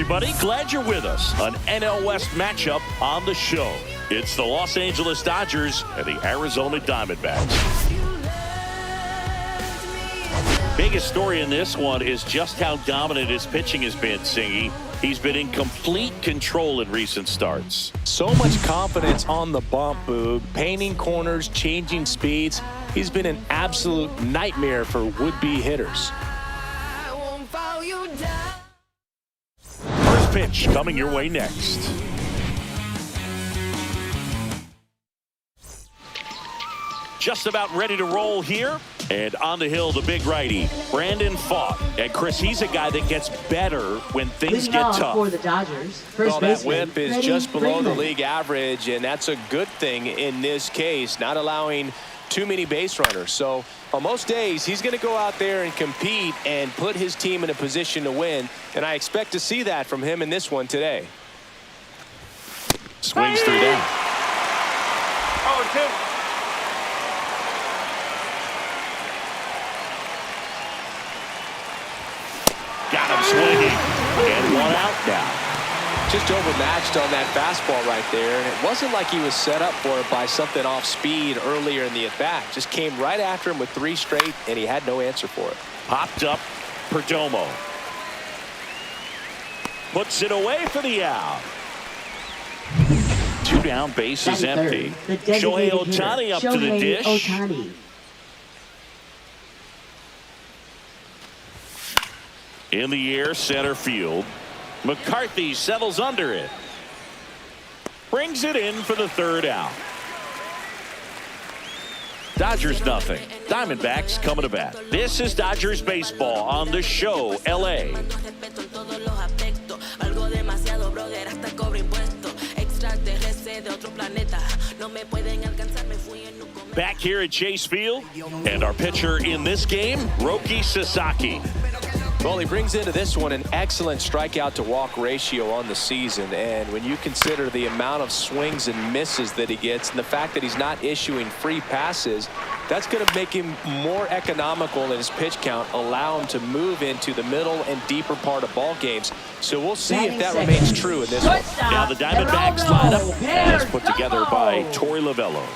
everybody. Glad you're with us. An NL West matchup on the show. It's the Los Angeles Dodgers and the Arizona Diamondbacks. Biggest story in this one is just how dominant his pitching has been, Singy. He's been in complete control in recent starts. So much confidence on the bump, Boog. Painting corners, changing speeds. He's been an absolute nightmare for would-be hitters. First pitch coming your way next. Just about ready to roll here. And on the hill, the big righty, Brandon Pfaadt. And Chris, he's a guy that gets better when things get tough. For the Dodgers, well, that whip is just below the league average, and that's a good thing in this case, not allowing too many base runners. So on most days, he's going to go out there and compete and put his team in a position to win, and I expect to see that from him in this one today. Swings through that. 0-2. Got him swinging. And one out now. Just overmatched on that fastball right there. And it wasn't like he was set up for it by something off speed earlier in the at-bat. Just came right after him with 3 straight, and he had no answer for it. Popped up Perdomo. Puts it away for the out. 2 down, base is empty. Shohei Ohtani up to the dish. Ohtani. In the air, center field. McCarthy settles under it. Brings it in for the 3rd out. Dodgers nothing. Diamondbacks coming to bat. This is Dodgers baseball on the show, LA. Back here at Chase Field, and our pitcher in this game, Roki Sasaki. Well, he brings into this one an excellent strikeout to walk ratio on the season, and when you consider the amount of swings and misses that he gets and the fact that he's not issuing free passes, that's going to make him more economical in his pitch count, allow him to move into the middle and deeper part of ball games. So we'll see if that remains true in this one. Now the Diamondbacks lineup as put together by Torey Lovullo.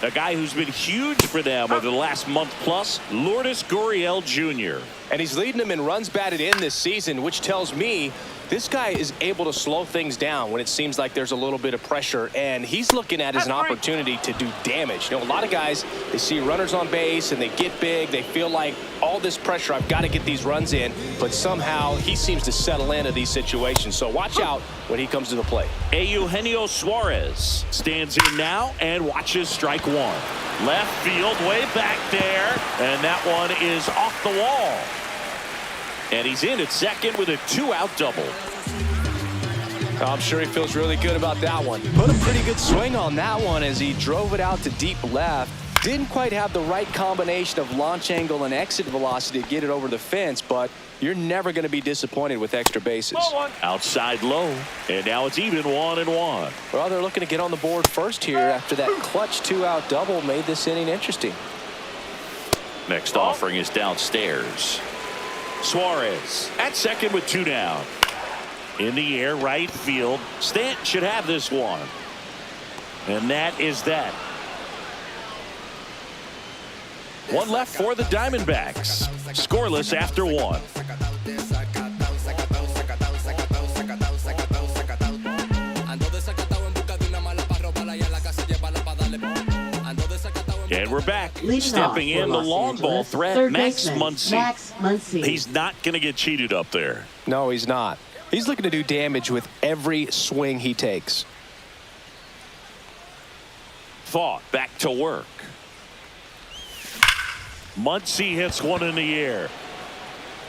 A guy who's been huge for them over the last month plus, Lourdes Gurriel Jr. And he's leading them in runs batted in this season, which tells me this guy is able to slow things down when it seems like there's a little bit of pressure, and he's looking at it as an opportunity to do damage. You know, a lot of guys, they see runners on base and they get big. They feel like all this pressure, I've got to get these runs in, but somehow he seems to settle into these situations. So watch out when he comes to the plate. Eugenio Suarez stands in now and watches strike 1. Left field, way back there, and that one is off the wall. And he's in at second with a 2-out double. I'm sure he feels really good about that one. Put a pretty good swing on that one as he drove it out to deep left. Didn't quite have the right combination of launch angle and exit velocity to get it over the fence, but you're never going to be disappointed with extra bases. Outside low, and now it's even 1-1. Well, they're looking to get on the board first here after that clutch 2-out double made this inning interesting. Next offering is downstairs. Suarez at second with 2 down. In the air, right field. Stanton should have this one. And that is that. 1 left for the Diamondbacks. Scoreless after 1. And we're back. Stepping in the long ball threat, Max Muncy. He's not going to get cheated up there. No, he's not. He's looking to do damage with every swing he takes. Pfaadt back to work. Muncy hits one in the air.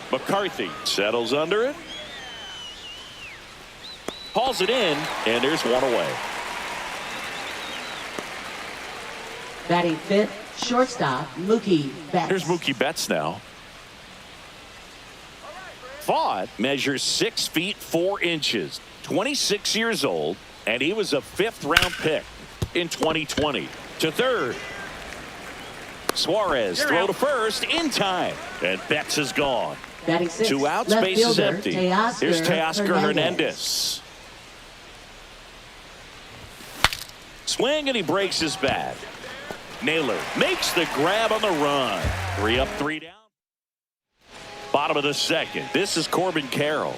McCarthy settles under it. Hauls it in, and there's one away. Batting 5th, shortstop, Mookie Betts. Here's Mookie Betts now. Pfaadt measures 6 feet 4 inches, 26 years old, and he was a 5th-round pick in 2020. To third. Suarez throw to first in time, and Betts is gone. Batting sixth, 2 outs, left base is fielder, empty. Teoscar Here's Teoscar Hernandez. Hernandez. Swing, and he breaks his bat. Naylor makes the grab on the run. 3 up, 3 down. Bottom of the second. This is Corbin Carroll.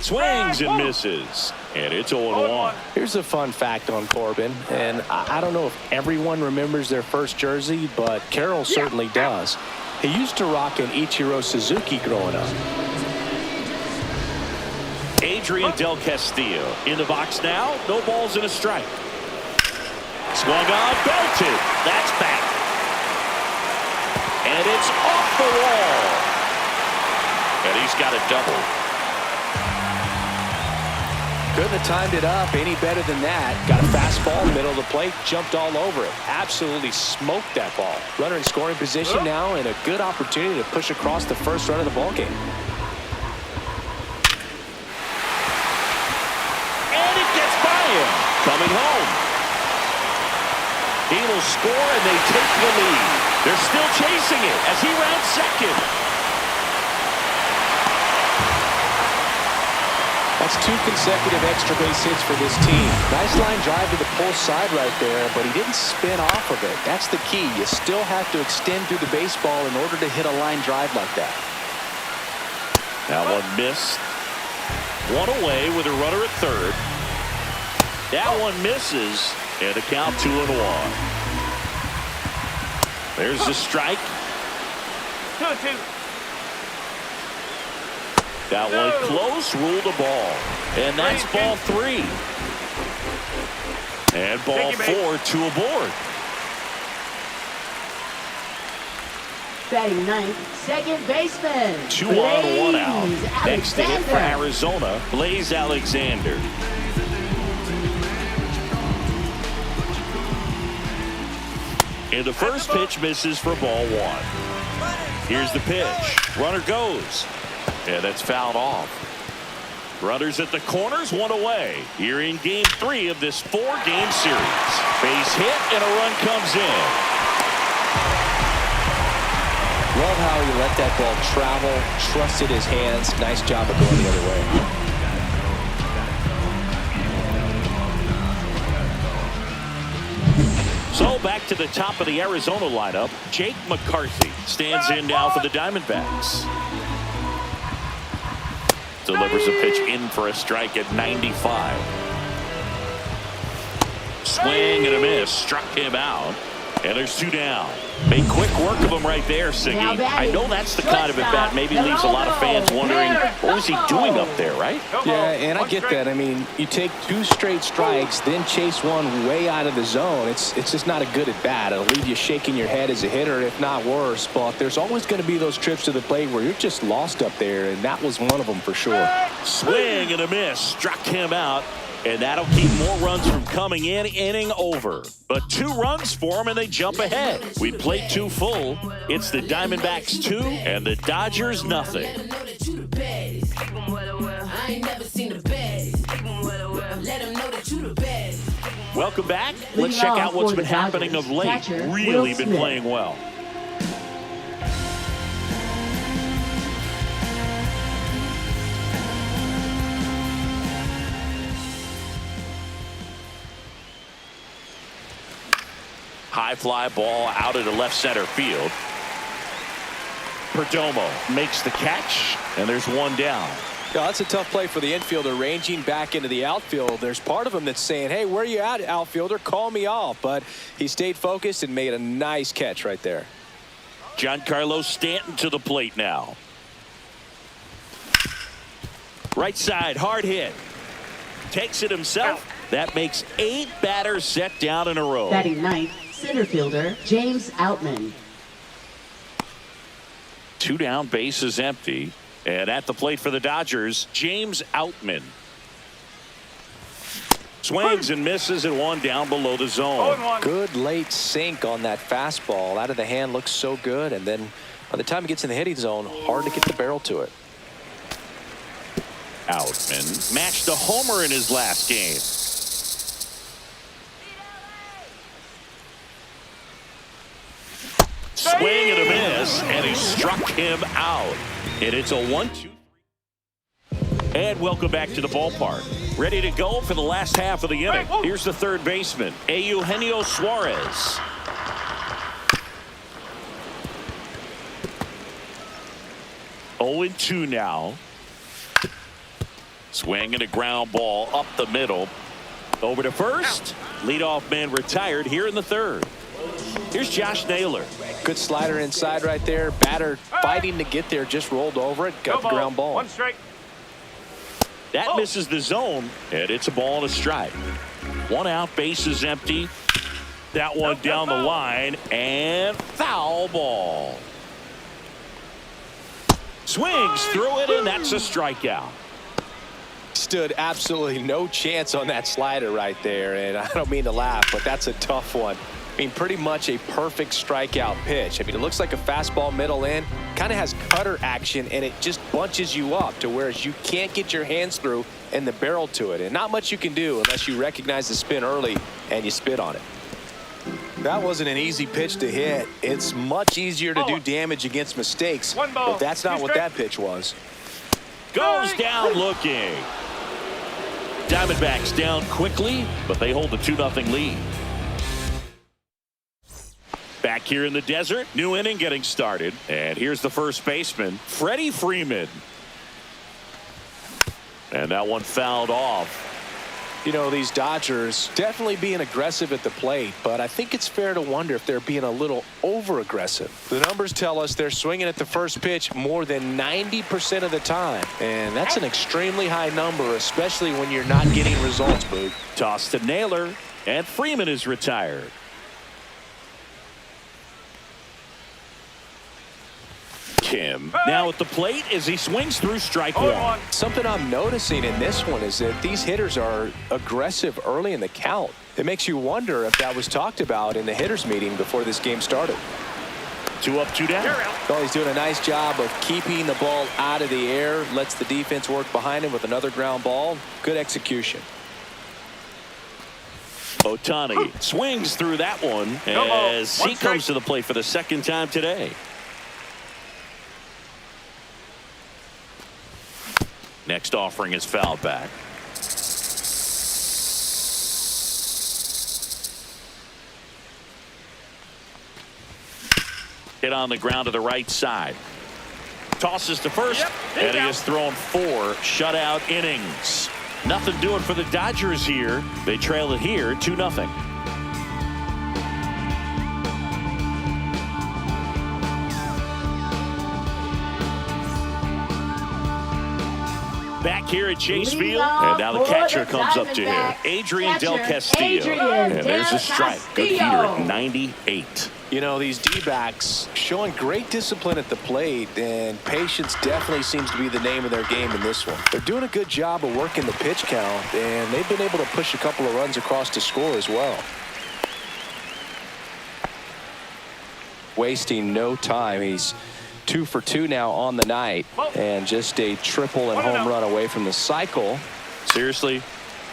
Swings and misses. And it's 0-1. Here's a fun fact on Corbin, and I don't know if everyone remembers their first jersey, but Carroll certainly does. He used to rock an Ichiro Suzuki growing up. Adrian Del Castillo in the box now. No balls and a strike. Swung on, belted. That's back. And it's off the wall. And he's got a double. Couldn't have timed it up any better than that. Got a fastball, middle of the plate, jumped all over it. Absolutely smoked that ball. Runner in scoring position now, and a good opportunity to push across the first run of the ballgame. And it gets by him. Coming home. He will score, and they take the lead. They're still chasing it as he rounds second. That's 2 consecutive extra base hits for this team. Nice line drive to the pull side right there, but he didn't spin off of it. That's the key. You still have to extend through the baseball in order to hit a line drive like that. That one missed. 1 away with a runner at third. That one misses, and a count 2-1. There's the strike. 2-2. That one close, ruled a ball. And that's ball 3. And ball 4, 2 aboard. Batting ninth, second baseman. 2 on, 1 out. Blaze Next to hit for Alexander. Arizona, Blaze Alexander. And the first pitch misses for ball 1. Here's the pitch. Runner goes. And that's fouled off. Runners at the corners, 1 away. Here in game 3 of this 4-game series. Base hit and a run comes in. Love how he let that ball travel, trusted his hands. Nice job of going the other way. So back to the top of the Arizona lineup. Jake McCarthy stands in now for the Diamondbacks. Delivers a pitch in for a strike at 95. Swing and a miss. Struck him out. And there's 2 down. Made quick work of him right there, Siggy. I know that's the kind of at bat maybe leaves a lot of fans wondering, what was he doing up there, right? Yeah, and I get that. I mean, you take 2 straight strikes, then chase one way out of the zone. It's just not a good at bat. It'll leave you shaking your head as a hitter, if not worse. But there's always going to be those trips to the plate where you're just lost up there, and that was one of them for sure. Swing and a miss. Struck him out. And that'll keep more runs from coming in. Inning over. But 2 runs for them, and they jump ahead. We played 2 full. It's the Diamondbacks 2 and the Dodgers nothing. Welcome back. Let's check out what's been happening of late. Really been playing well. High fly ball out into left center field. Perdomo makes the catch, and there's 1 down. Yeah, that's a tough play for the infielder, ranging back into the outfield. There's part of him that's saying, hey, where are you at, outfielder? Call me off. But he stayed focused and made a nice catch right there. Giancarlo Stanton to the plate now. Right side, hard hit. Takes it himself. That makes 8 batters set down in a row. Batting ninth, center fielder James Outman. 2 down, base is empty. And at the plate for the Dodgers, James Outman. Swings and misses at 1 down below the zone. Good late sink on that fastball. Out of the hand, looks so good. And then by the time he gets in the hitting zone, hard to get the barrel to it. Outman matched a homer in his last game. Swing and a miss. swings, and he struck him out. And it's a 1-2. And welcome back to the ballpark. Ready to go for the last half of the inning. Here's the third baseman, Eugenio Suarez. Oh, 0-2 now. Swing and a ground ball up the middle. Over to first. Leadoff man retired here in the third. Here's Josh Naylor. Good slider inside right there. Batter fighting to get there, just rolled over it. Got the ground ball. 1 strike. That misses the zone, and it's a ball and a strike. 1 out, base is empty. That one down the line, and foul ball. Swings through it, and that's a strikeout. Stood absolutely no chance on that slider right there, and I don't mean to laugh, but that's a tough one. I mean, pretty much a perfect strikeout pitch. I mean, it looks like a fastball middle in, kind of has cutter action, and it just bunches you up to whereas you can't get your hands through and the barrel to it. And not much you can do unless you recognize the spin early and you spit on it. That wasn't an easy pitch to hit. It's much easier to do damage against mistakes, but that's not what that pitch was. Goes down looking. Diamondbacks down quickly, but they hold the 2-0 lead. Back here in the desert, new inning getting started. And here's the first baseman, Freddie Freeman. And that one fouled off. You know, these Dodgers definitely being aggressive at the plate, but I think it's fair to wonder if they're being a little over-aggressive. The numbers tell us they're swinging at the first pitch more than 90% of the time, and that's an extremely high number, especially when you're not getting results, Boog. Toss to Naylor, and Freeman is retired. Kim now at the plate as he swings through strike one. Something I'm noticing in this one is that these hitters are aggressive early in the count. It makes you wonder if that was talked about in the hitters meeting before this game started. 2 up, 2 down. Well, he's doing a nice job of keeping the ball out of the air, lets the defense work behind him with another ground ball. Good execution. Ohtani swings through that one as he comes to the plate for the second time today. Next offering is fouled back. Hit on the ground to the right side. Tosses to first, and he has thrown 4 shutout innings. Nothing doing for the Dodgers here. They trail it here 2-0. Back here at Chase Field, and now the catcher comes up to him, Adrian Del Castillo, and there's a strike. Good heater at 98. You know, these D-backs showing great discipline at the plate, and patience definitely seems to be the name of their game in this one. They're doing a good job of working the pitch count, and they've been able to push a couple of runs across to score as well. Wasting no time. He's 2 for 2 now on the night, and just a triple and home run away from the cycle. Seriously,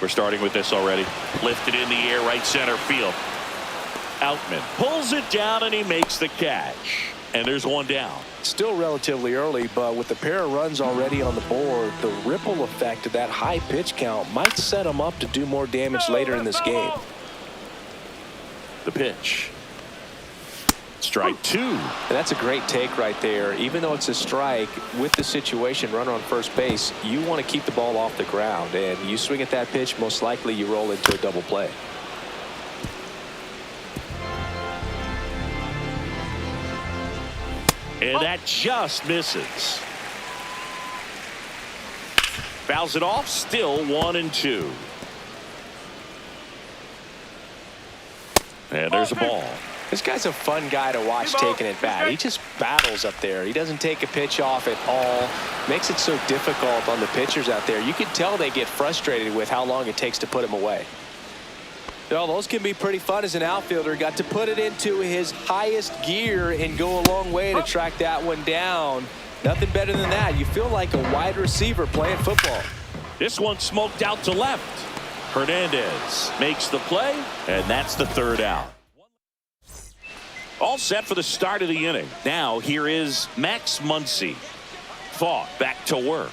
we're starting with this already. Lifted in the air, right center field. Outman pulls it down, and he makes the catch. And there's 1 down. Still relatively early, but with a pair of runs already on the board, the ripple effect of that high pitch count might set him up to do more damage later in this game. The pitch. Strike 2. And that's a great take right there. Even though it's a strike, with the situation, runner on first base, you want to keep the ball off the ground. And you swing at that pitch, most likely you roll into a double play. And that just misses. Fouls it off, still 1-2. And there's a ball. This guy's a fun guy to watch taking it back. He just battles up there. He doesn't take a pitch off at all. Makes it so difficult on the pitchers out there. You can tell they get frustrated with how long it takes to put him away. Well, those can be pretty fun as an outfielder. Got to put it into his highest gear and go a long way to track that one down. Nothing better than that. You feel like a wide receiver playing football. This one smoked out to left. Hernandez makes the play, and that's the 3rd out. All set for the start of the inning. Now here is Max Muncy. Fought back to work.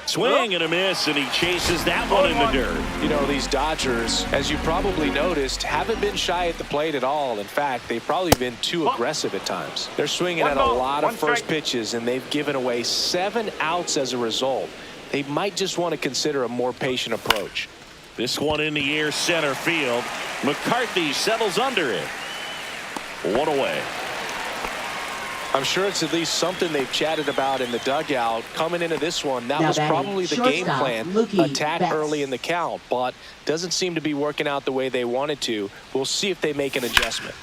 Swing and a miss, and he chases that one in the dirt. You know, these Dodgers, as you probably noticed, haven't been shy at the plate at all. In fact, they've probably been too aggressive at times. They're swinging at a lot of first pitches, and they've given away 7 outs as a result. They might just want to consider a more patient approach. This one in the air, center field. McCarthy settles under it. 1 away. I'm sure it's at least something they've chatted about in the dugout. Coming into this one, that Now was probably the game plan. Attack Betts. early in the count, but doesn't seem to be working out the way they wanted to. We'll see if they make an adjustment.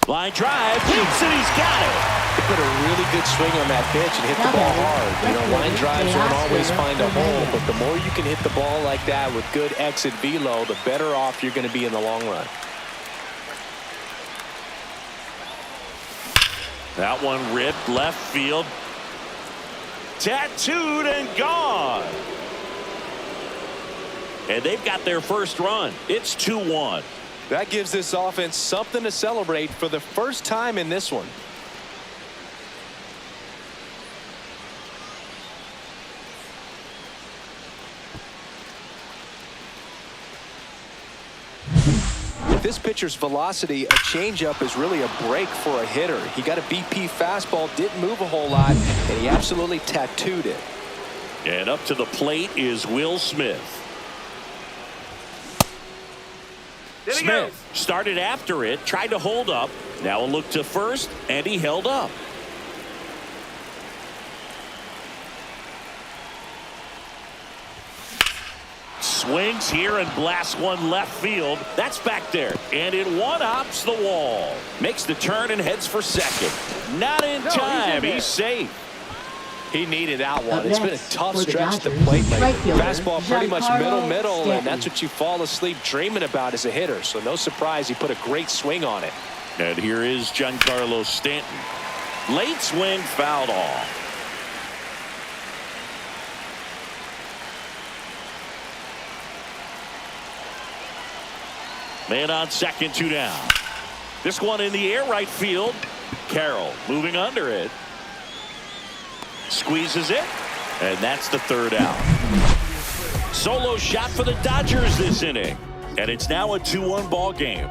Line drive, keeps it, he's got it. They put a really good swing on that pitch and hit the ball hard. You know, line drives won't always find a hole, but the more you can hit the ball like that with good exit velo, the better off you're going to be in the long run. That one ripped left field. Tattooed and gone. And they've got their first run. It's 2-1. That gives this offense something to celebrate for the first time in this one. With this pitcher's velocity, a changeup is really a break for a hitter. He got a BP fastball, didn't move a whole lot, and he absolutely tattooed it. And up to the plate is Will Smith. Smith started after it, tried to hold up. Now a look to first, and he held up. Swings here and blasts one left field. That's back there. And it one-hops the wall. Makes the turn and heads for second. Not in time. He's safe. He needed that one. It's been a tough stretch to the plate lately. Fastball pretty much middle, and that's what you fall asleep dreaming about as a hitter. So no surprise he put a great swing on it. And here is Giancarlo Stanton. Late swing, fouled off. Man on second, 2 down. This one in the air, right field. Carroll moving under it. Squeezes it, and that's the 3rd out. Solo shot for the Dodgers this inning, and it's now a 2-1 ball game.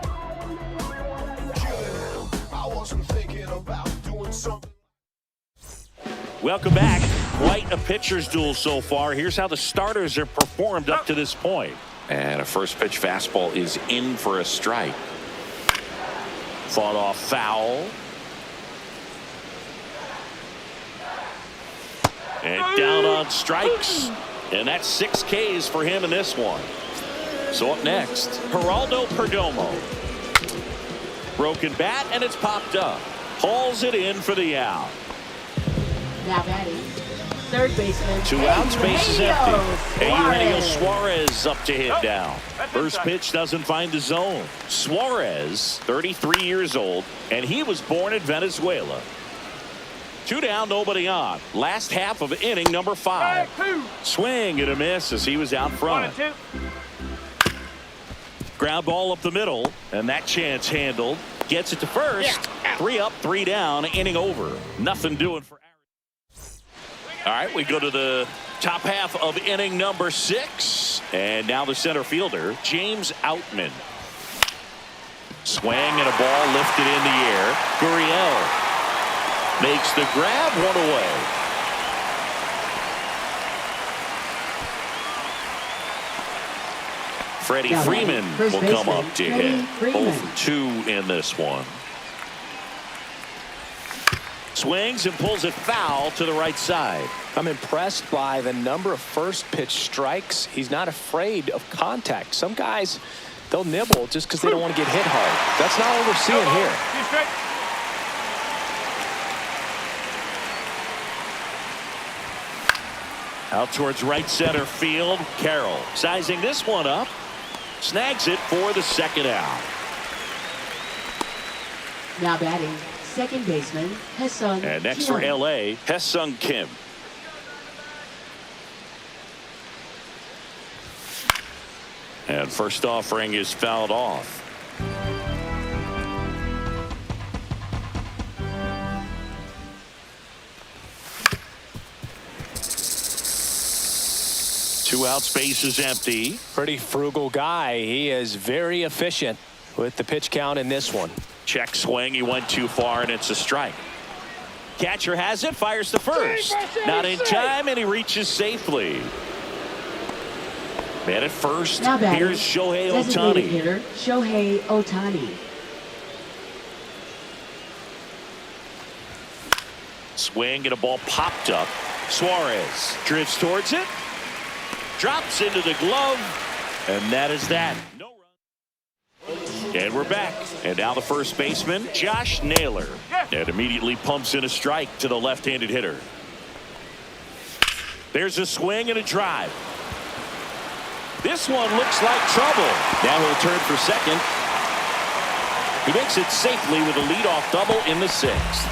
Welcome back. Quite a pitcher's duel so far. Here's how the starters have performed up to this point. And a first pitch fastball is in for a strike. Fought off foul. And down on strikes. And that's 6 Ks for him in this one. So up next, Geraldo Perdomo. Broken bat, and it's popped up. Hauls it in for the out. Now batting, third baseman. 2 outs, base is empty. Eugenio Suarez up to hit down. First pitch doesn't find the zone. Suarez, 33 years old, and he was born in Venezuela. 2 down, nobody on. Last half of inning number 5. Swing and a miss as he was out front. Ground ball up the middle, and that chance handled. Gets it to first. 3 up, 3 down, inning over. Nothing doing for Arizona. All right, we go to the top half of inning number 6. And now the center fielder, James Outman. Swing and a ball lifted in the air. Gurriel makes the grab, 1 away. Freddie Freeman will come up to hit. 0 for 2 in this one. Swings and pulls it foul to the right side. I'm impressed by the number of first pitch strikes. He's not afraid of contact. Some guys, they'll nibble just because they don't want to get hit hard. That's not what we're seeing here. Out towards right center field. Carroll sizing this one up. Snags it for the 2nd out. Now batting, second baseman, Haesung And next Kim. for L.A., Haesung Kim. And first offering is fouled off. 2 outs, base is empty. Pretty frugal guy. He is very efficient with the pitch count in this one. Check swing. He went too far, and it's a strike. Catcher has it, fires to first. Not in time, and he reaches safely. Man at first. Now batting, here's Shohei designated Ohtani. hitter Shohei Ohtani. Swing and a ball popped up. Suarez drifts towards it. Drops into the glove. And that is that. No run. And we're back. And now the first baseman, Josh Naylor. And immediately pumps in a strike to the left-handed hitter. There's a swing and a drive. This one looks like trouble. Now he'll turn for second. He makes it safely with a leadoff double in the 6th.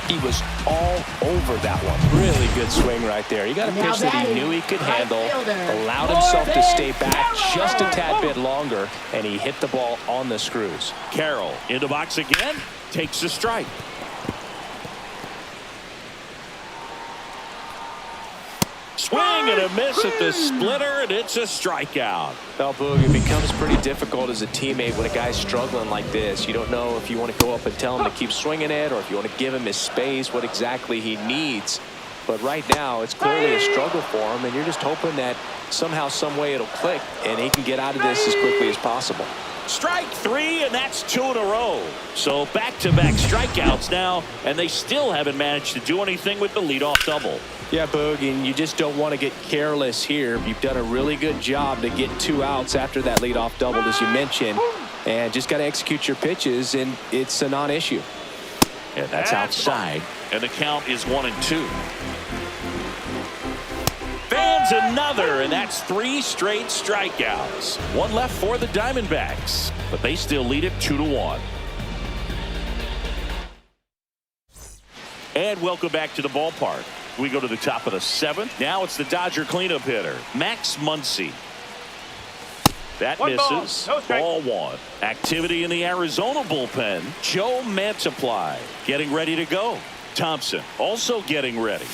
He was all over that one. Really good swing right there. He got a pitch that he knew he could handle, allowed himself to stay back just a tad bit longer, and he hit the ball on the screws. Carroll in the box again, takes a strike. Swing and a miss at the splitter, and it's a strikeout. Well, Boog, it becomes pretty difficult as a teammate when a guy's struggling like this. You don't know if you want to go up and tell him to keep swinging it, or if you want to give him his space, what exactly he needs. But right now, it's clearly a struggle for him, and you're just hoping that somehow, some way it'll click, and he can get out of this as quickly as possible. Strike 3, and that's 2 in a row. So back-to-back strikeouts now, and they still haven't managed to do anything with the leadoff double. Yeah, Boog, and you just don't want to get careless here. You've done a really good job to get 2 outs after that leadoff double, as you mentioned, and just got to execute your pitches, and it's a non-issue. And that's outside, and the count is 1-2. Fans another, and that's 3 straight strikeouts. 1 left for the Diamondbacks, but they still lead it 2-1. And welcome back to the ballpark. We go to the top of the 7th. Now it's the Dodger cleanup hitter, Max Muncy. That misses. Ball 1. Activity in the Arizona bullpen. Joe Mantiply getting ready to go. Thompson also getting ready.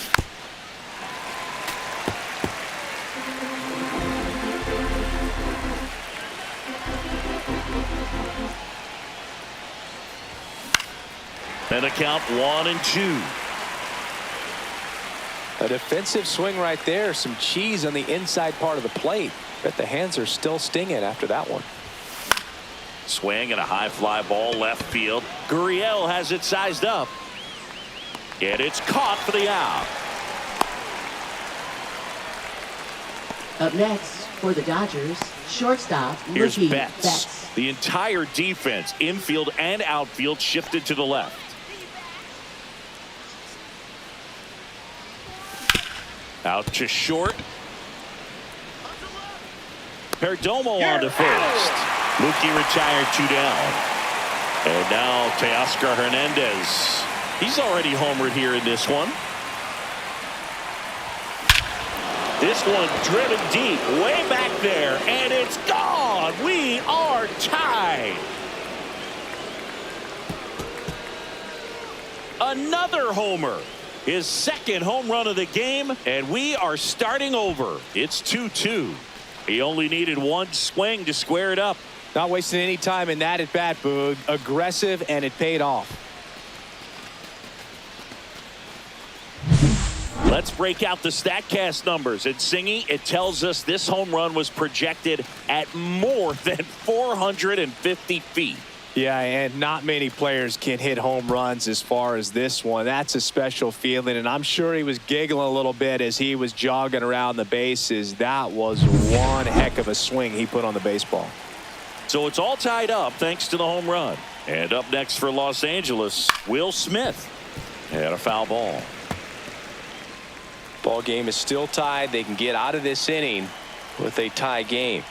And a count 1-2. A defensive swing right there. Some cheese on the inside part of the plate. But the hands are still stinging after that one. Swing and a high fly ball left field. Gurriel has it sized up. And it's caught for the out. Up next for the Dodgers, shortstop Here's Mookie Betts. The entire defense, infield and outfield, shifted to the left. Out to short. Perdomo on to first. Mookie retired 2 down. And now Teoscar Hernandez. He's already homered here in this one. This one driven deep, way back there, and it's gone. We are tied. Another homer. His 2nd home run of the game, and we are starting over. It's 2-2. He only needed 1 swing to square it up. Not wasting any time in that at bat, Boog. Aggressive, and it paid off. Let's break out the StatCast numbers. And Singy, it tells us this home run was projected at more than 450 feet. Yeah, and not many players can hit home runs as far as this one. That's a special feeling, and I'm sure he was giggling a little bit as he was jogging around the bases. That was one heck of a swing he put on the baseball. So it's all tied up thanks to the home run. And up next for Los Angeles, Will Smith. And a foul ball. Ball game is still tied. They can get out of this inning with a tie game.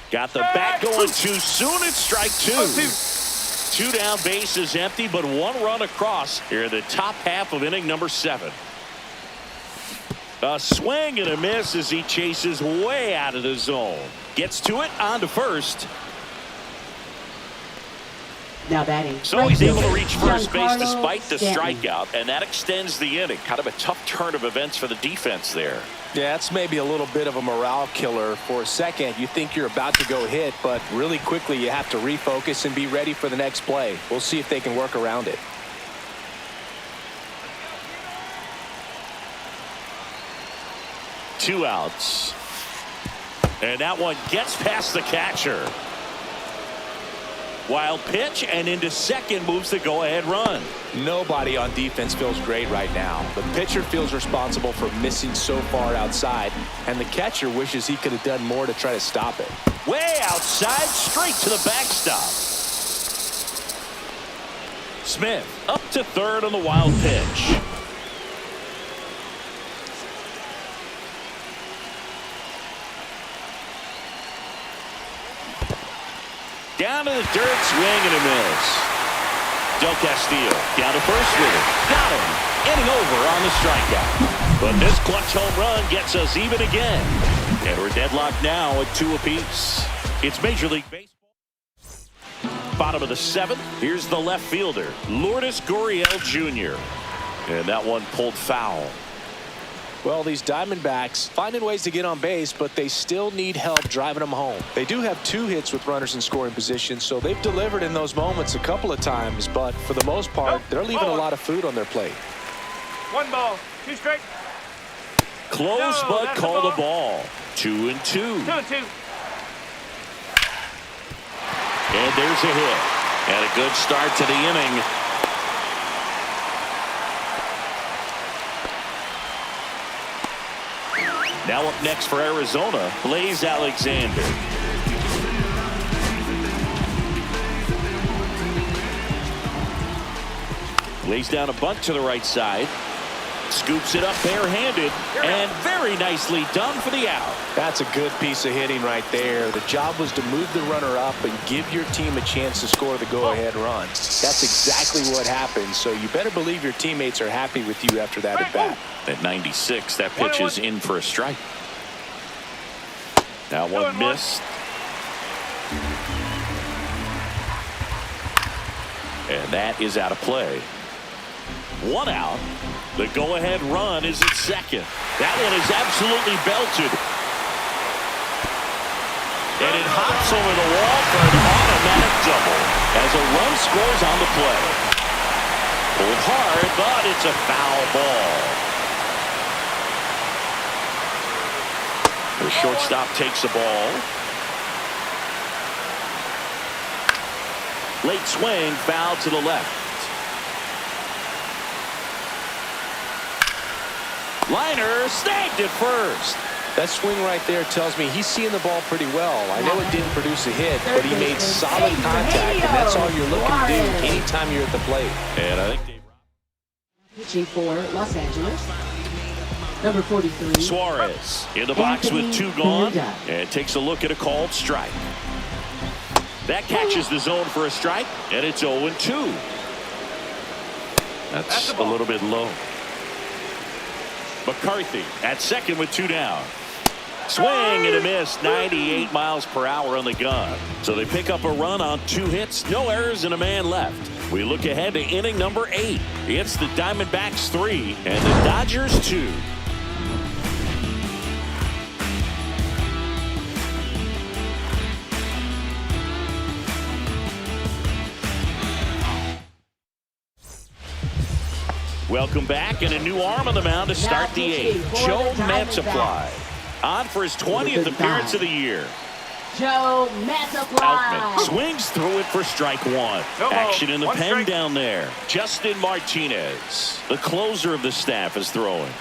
Got the bat going too soon. It's strike 2. 2 down, base is empty, but 1 run across here in the top half of inning number 7. A swing and a miss as he chases way out of the zone. Gets to it, on to first. Now batting. So right he's able to fielder, reach first base Giancarlo despite the Stanton. strikeout, and that extends the inning. Kind of a tough turn of events for the defense there. Yeah, that's maybe a little bit of a morale killer. For a second, you think you're about to go hit, but really quickly you have to refocus and be ready for the next play. We'll see if they can work around it. Two outs. And that one gets past the catcher. Wild pitch, and into second moves the go-ahead run. Nobody on defense feels great right now. The pitcher feels responsible for missing so far outside, and the catcher wishes he could have done more to try to stop it. Way outside, straight to the backstop. Smith up to third on the wild pitch. Down to the dirt, swing and a miss. Del Castillo down to first with it. Got him. Inning over on the strikeout. But this clutch home run gets us even again. And we're deadlocked now at 2 apiece. It's Major League Baseball. Bottom of the 7th. Here's the left fielder, Lourdes Gurriel Jr. And that one pulled foul. Well, these Diamondbacks finding ways to get on base, but they still need help driving them home. They do have 2 hits with runners in scoring position, so they've delivered in those moments a couple of times, but for the most part, they're leaving a lot of food on their plate. 1 ball, 2 strike. Close, No, but that's called a a ball. 2-2. 2-2. And there's a hit. And a good start to the inning. Now up next for Arizona, Blaze Alexander. Lays down a bunt to the right side. Scoops it up barehanded, and very nicely done for the out. That's a good piece of hitting right there. The job was to move the runner up and give your team a chance to score the go-ahead run. That's exactly what happened, so you better believe your teammates are happy with you after that at bat. At 96, that pitch is in for a strike. That one missed. And that is out of play. 1 out. The go-ahead run is at second. That one is absolutely belted. And it hops over the wall for an automatic double as a run scores on the play. Pulled hard, but it's a foul ball. The shortstop takes the ball. Late swing, foul to the left. Liner snagged at first. That swing right there tells me he's seeing the ball pretty well. I know it didn't produce a hit, but he made solid contact, and that's all you're looking to do anytime you're at the plate. And I think Pitching for Los Angeles, number 43. Suarez in the box with 2 gone, and takes a look at a called strike. That catches the zone for a strike, and it's 0-2. That's a little bit low. McCarthy at second with 2 down. Swing and a miss. 98 miles per hour on the gun. So they pick up a run on 2 hits, no errors, and a man left. We look ahead to inning number 8. It's the Diamondbacks 3 and the Dodgers 2. Welcome back, and a new arm on the mound to start the 8th. Joe Mantiply on for his 20th appearance of the year. Joe Mantiply swings through it for strike 1. Action in the pen down there. Justin Martinez, the closer of the staff, is throwing.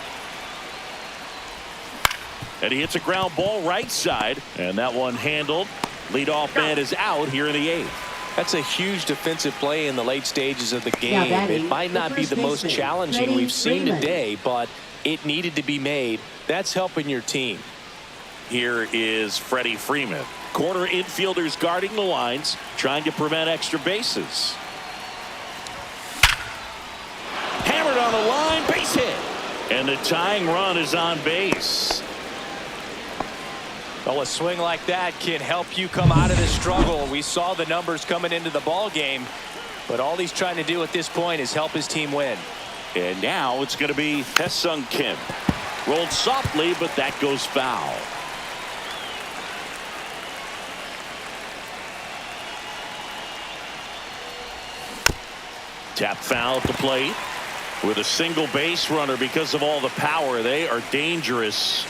And he hits a ground ball right side, and that one handled. Leadoff man is out here in the 8th. That's a huge defensive play in the late stages of the game. It might not be the most challenging we've seen today, but it needed to be made. That's helping your team. Here is Freddie Freeman. Corner infielders guarding the lines, trying to prevent extra bases. Hammered on the line, base hit. And the tying run is on base. Well, a swing like that can help you come out of this struggle. We saw the numbers coming into the ball game. But all he's trying to do at this point is help his team win. And now it's going to be Hae-Sung Kim. Rolled softly, but that goes foul. Tap foul at the plate with a single base runner. Because of all the power, they are dangerous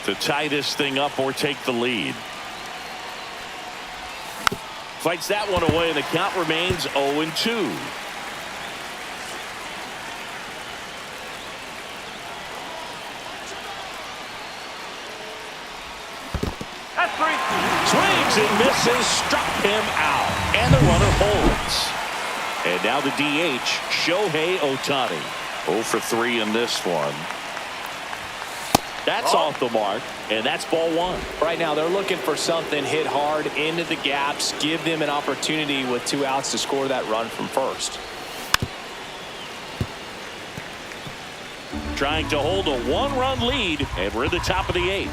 to tie this thing up or take the lead. Fights that one away, and the count remains 0-2. That's three. Swings and misses, struck him out, and the runner holds. And now the DH, Shohei Ohtani. 0 for 3 in this one. That's off the mark, and that's ball one. Right now they're looking for something hit hard into the gaps, give them an opportunity with 2 outs to score that run from first. Trying to hold a 1-run lead, and we're in the top of the 8th.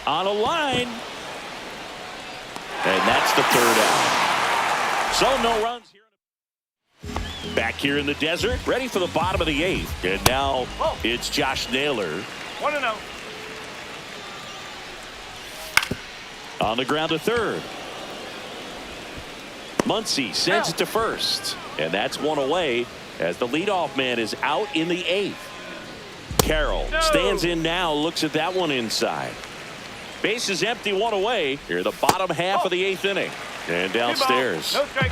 On a line. And that's the 3rd out. So no runs here. Back here in the desert, ready for the bottom of the 8th. And now it's Josh Naylor. 1-0. On the ground to 3rd. Muncy sends it to 1st. And that's 1 away as the leadoff man is out in the 8th. Carroll stands in now, looks at that one inside. Base is empty, 1 away. Here the bottom half of the 8th inning. And downstairs. No strike.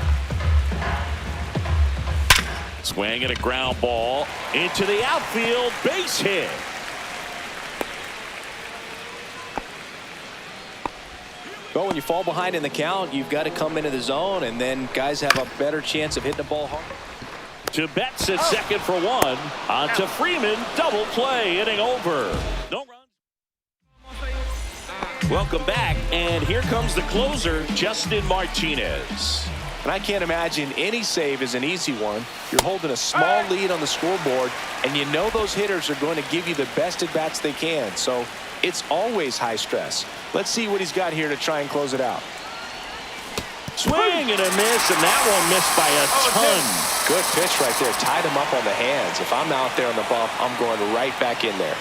Swing and a ground ball into the outfield. Base hit. Well, when you fall behind in the count, you've got to come into the zone, and then guys have a better chance of hitting the ball hard. To Betts at second for 1. On to Freeman. Double play. Inning over. No runs. Welcome back, and here comes the closer, Justin Martinez. And I can't imagine any save is an easy one. You're holding a small lead on the scoreboard, and you know those hitters are going to give you the best at-bats they can. So it's always high stress. Let's see what he's got here to try and close it out. Swing and a miss, and that one missed by a ton. Good pitch right there. Tied him up on the hands. If I'm out there on the bump, I'm going right back in there.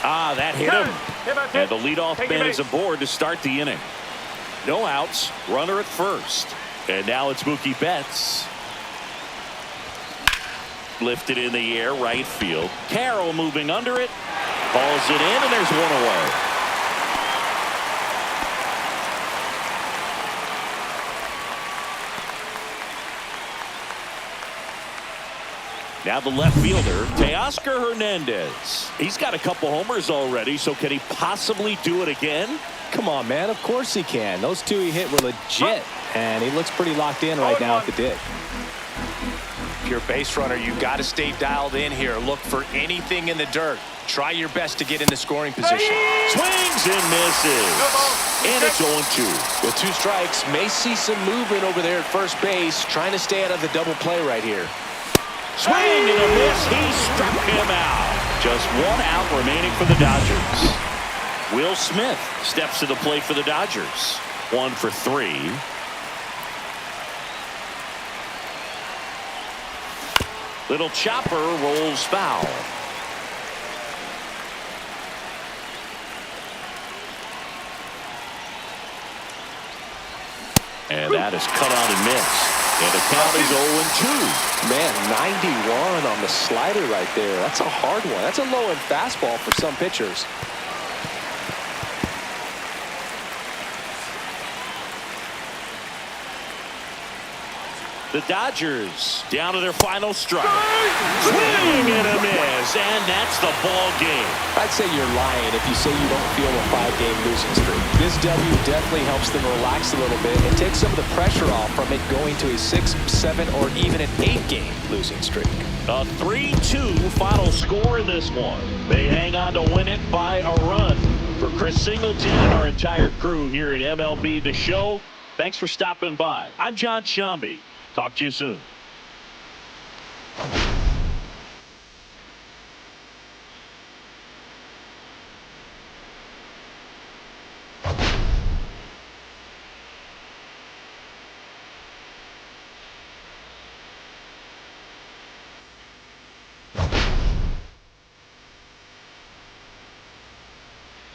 Ah, that hit him. And the leadoff man is aboard to start the inning. No outs, runner at first. And now it's Mookie Betts. Lifted in the air, right field. Carroll moving under it. Balls it in, and there's 1 away. Now the left fielder, Teoscar Hernandez. He's got a couple homers already, so can he possibly do it again? Come on, man. Of course he can. Those 2 he hit were legit, and he looks pretty locked in right now at the dig. If you're a base runner, you've got to stay dialed in here. Look for anything in the dirt. Try your best to get in the scoring position. Swings and misses. And it's 0-2. With 2 strikes, may see some movement over there at first base, trying to stay out of the double play right here. Swing and a miss. He struck him out. Just 1 out remaining for the Dodgers. Will Smith steps to the plate for the Dodgers. 1 for 3. Little chopper rolls foul. And that is cut on and missed. And the count is 0-2. Man, 91 on the slider right there. That's a hard one. That's a low-end fastball for some pitchers. The Dodgers down to their final strike. Swing and a miss, and that's the ball game. I'd say you're lying if you say you don't feel a 5-game losing streak. This W definitely helps them relax a little bit and take some of the pressure off from it going to a 6, 7, or even an 8-game losing streak. A 3-2 final score in this one. They hang on to win it by a run. For Chris Singleton and our entire crew here at MLB The Show, thanks for stopping by. I'm John Shambi. Talk to you soon.